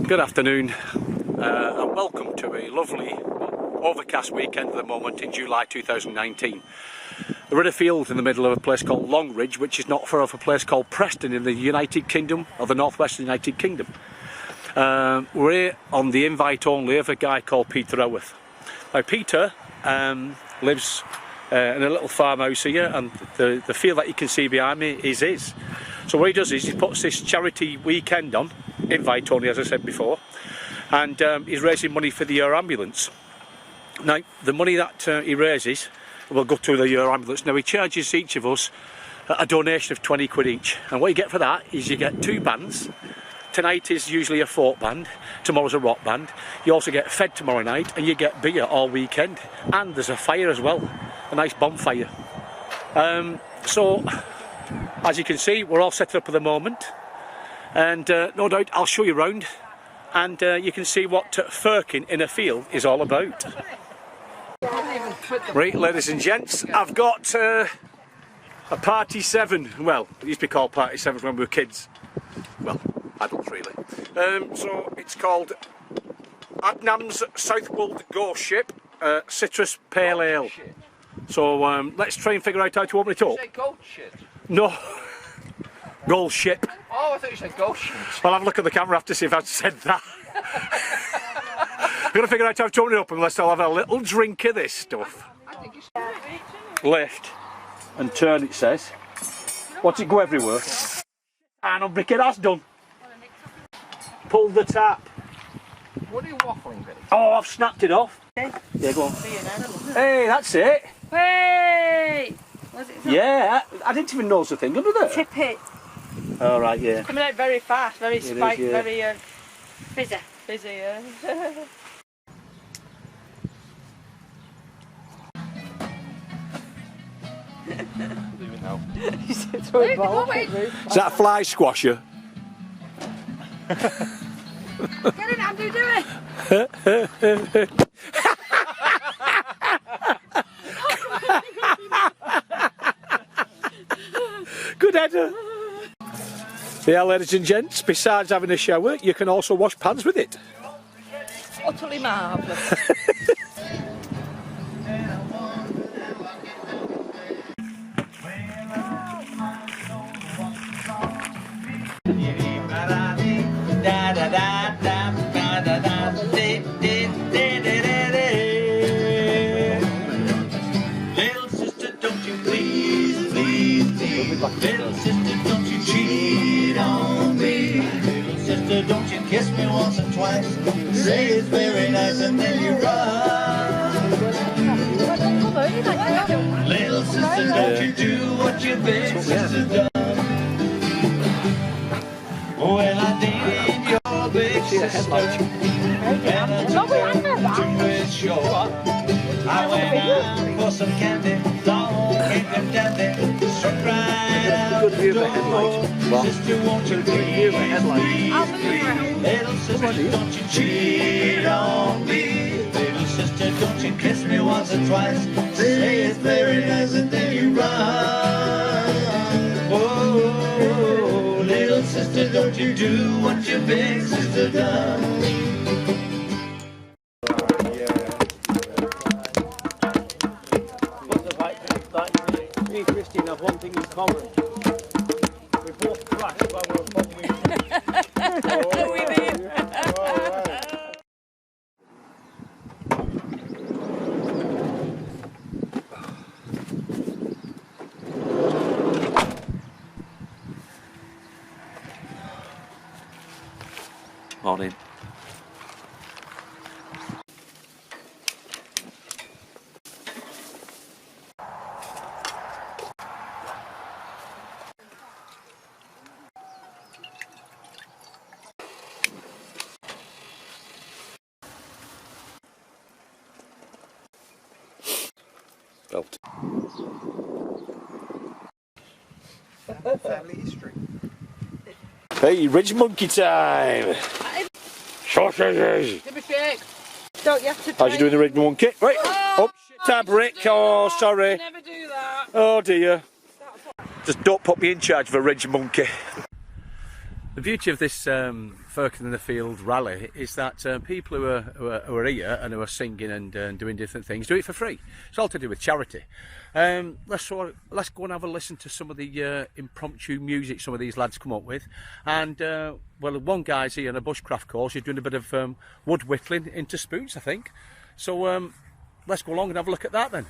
Good afternoon and welcome to a lovely overcast weekend at the moment in July 2019. We're in a field in the middle of a place called Longridge, which is not far off a place called Preston in the United Kingdom, or the northwestern United Kingdom. We're here on the invite only of a guy called Peter Howarth. Now Peter lives in a little farmhouse here, and the field that you can see behind me is his. So what he does is he puts this charity weekend on, invite only as I said before, and he's raising money for the Air Ambulance. Now the money that he raises will go to the Air Ambulance. Now he charges each of us a donation of 20 quid each, and what you get for that is you get two bands. Tonight is usually a folk band, tomorrow's a rock band. You also get fed tomorrow night, and you get beer all weekend, and there's a fire as well, a nice bonfire. So as you can see, we're all set up at the moment, and no doubt I'll show you around, and you can see what firkin in a field is all about. Right, ladies and gents, I've got a Party 7. Well, it used to be called Party 7 when we were kids. Well, adults really. So it's called Adnam's Southwold Ghost Ship Citrus Pale Ale. So let's try and figure out how to open it up. Did you say gold ship? No, Gold Ship. Oh, I thought you said ghost ship. I'll have a look at the camera after to see if I've said that. I'm going to figure out how to open it up unless I'll have a little drink of this stuff. Lift and turn, it says. Watch it go everywhere. And unbrick it, that's done. Pull the tap. What are you waffling, Billy? Oh, I've snapped it off. Yeah, go on. Hey, that's it. Hey! Was it? Yeah, I didn't even notice the thing under there. Tip it. All right, yeah. Coming out very fast, very spiked, yeah. very fizzy. Fizzy, yeah. Is that a fly squasher? Get it, Andrew, do it! Good header. Yeah, ladies and gents, besides having a shower, you can also wash pans with it. Utterly marvellous. Little sister, don't you please, please, please. Little sister, don't you cheat on me. Little sister, don't you kiss me once or twice. Say it's very nice and then you run. Little sister, don't you do what your big sister done. Well, I dated your big sister, and I took her to his shore. I went out for some candy, long cake and dandy, struck right out the door. Sister, won't you please, please, please. Little sister, don't you cheat on me. Little sister, don't you kiss me once or twice. Say it's very nice and then you run. Oh, little sister, don't you do what your big sister done. Me and Christine have one thing in common. We both crashed while we were following. Morning. Belt. Family history. Hey, Ridge Monkey time! Sausages! Give me shake. Don't you have to How's you doing the Ridge Monkey? Right, oh, shit, tab, Rick, oh, sorry. Never do that. Oh dear. Just don't put me in charge of a Ridge Monkey. The beauty of this Firkin in the Field rally is that people who are here and who are singing and doing different things do it for free. It's all to do with charity. Let's go and have a listen to some of the impromptu music some of these lads come up with. And well, one guy's here on a bushcraft course. He's doing a bit of wood whittling into spoons, I think. So let's go along and have a look at that then.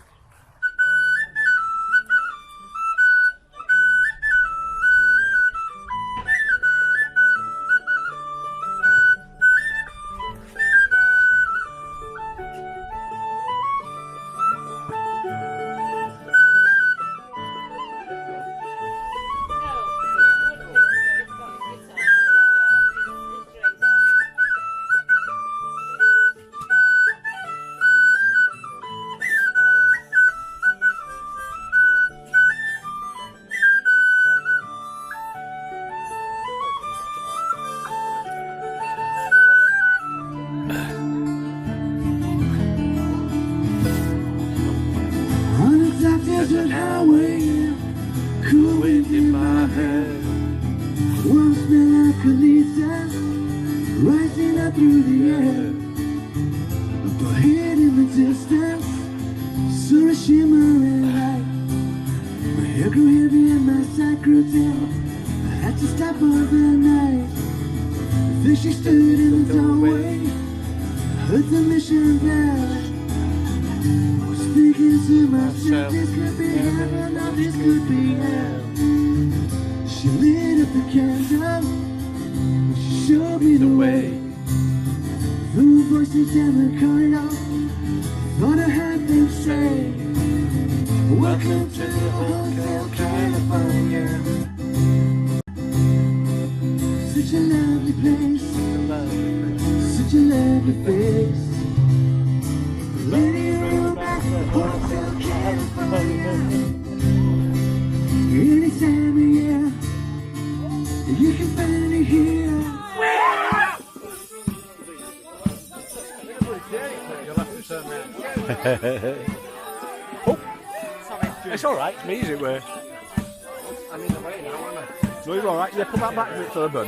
Desert highway, cool wind in my hair. Warm smell of eucalyptus rising up through the air. Up ahead in the distance, saw a shimmering light. My hair grew heavy and my sight grew dim. I had to stop overnight. There she stood in the doorway, heard the mission bell. Thinking to myself, this could be heaven, or this could be hell. She lit up the candle, she showed me the way. Through voices down the corridor, thought I heard them say, welcome to the Hotel California. Such a lovely place, such a lovely face. Lady room at the Hotel California. Any time of year, you can find it here. Oh, it's all right. It's me, is it? Where? I'm in the way now, aren't I? No, you're all right. Yeah, come back a bit further.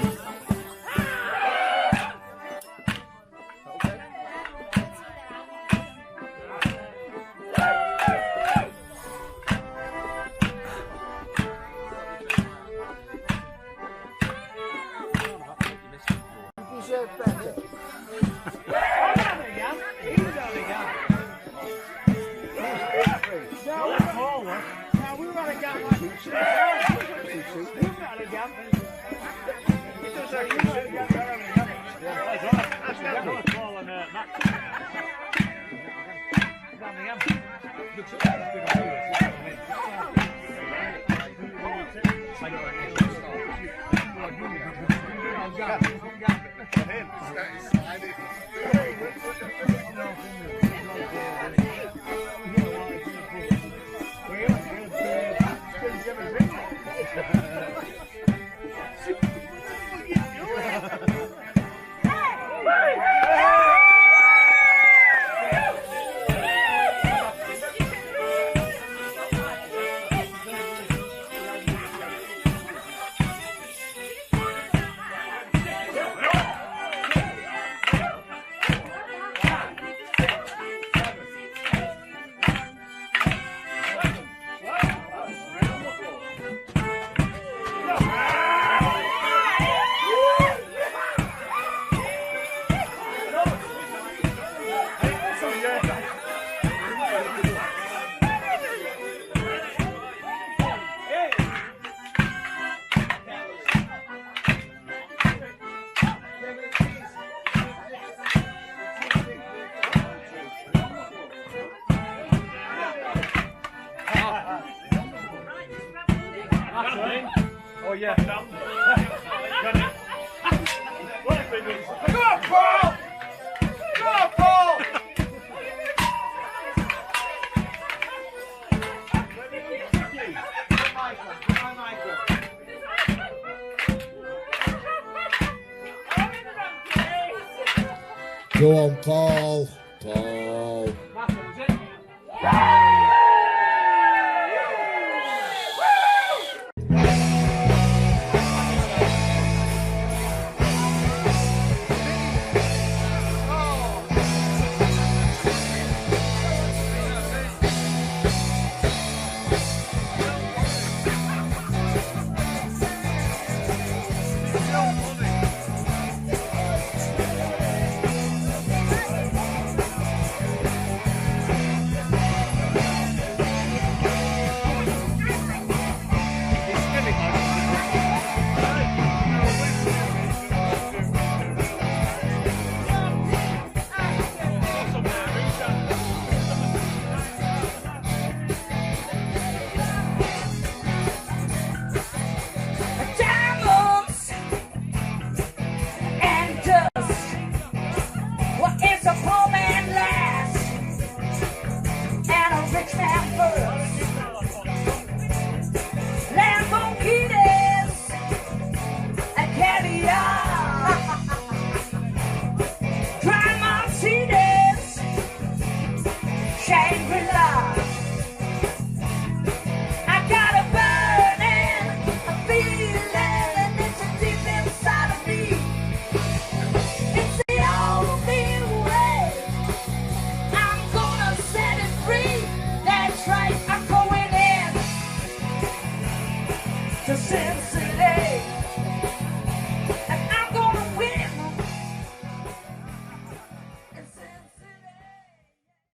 Oh yeah. Come on, Paul! Come on, Paul! Go on, Paul. Paul. Cincinnati.